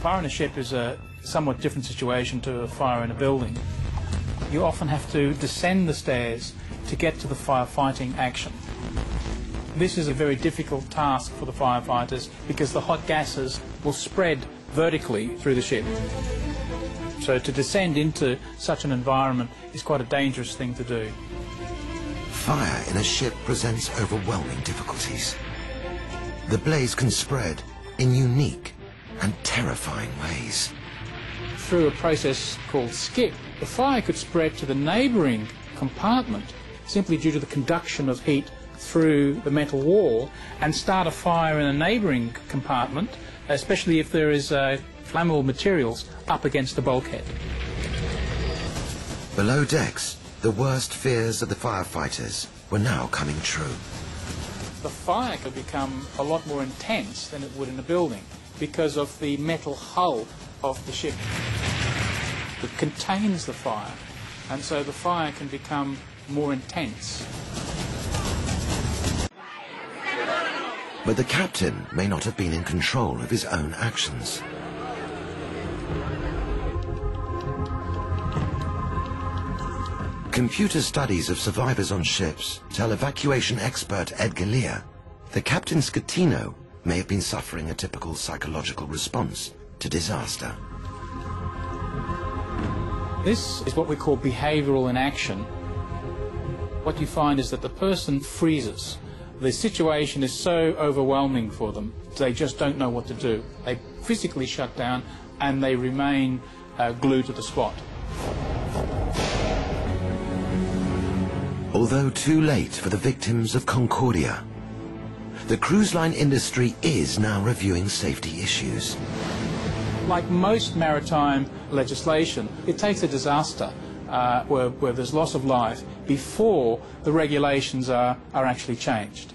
fire in a ship is a somewhat different situation to a fire in a building. You often have to descend the stairs to get to the firefighting action. This is a very difficult task for the firefighters because the hot gases will spread vertically through the ship. So to descend into such an environment is quite a dangerous thing to do. Fire in a ship presents overwhelming difficulties. The blaze can spread in unique and terrifying ways. Through a process called skip, the fire could spread to the neighbouring compartment simply due to the conduction of heat through the metal wall and start a fire in a neighbouring compartment, especially if there is flammable materials up against the bulkhead. Below decks, the worst fears of the firefighters were now coming true. The fire could become a lot more intense than it would in a building because of the metal hull of the ship that contains the fire, and so the fire can become more intense. But the captain may not have been in control of his own actions. Computer studies of survivors on ships tell evacuation expert Galea the Captain Scatino may have been suffering a typical psychological response to disaster. This is what we call behavioural inaction. What you find is that the person freezes. The situation is so overwhelming for them, they just don't know what to do. They physically shut down and they remain glued to the spot. Although too late for the victims of Concordia, the cruise line industry is now reviewing safety issues. Like most maritime legislation, it takes a disaster where there's loss of life before the regulations are actually changed.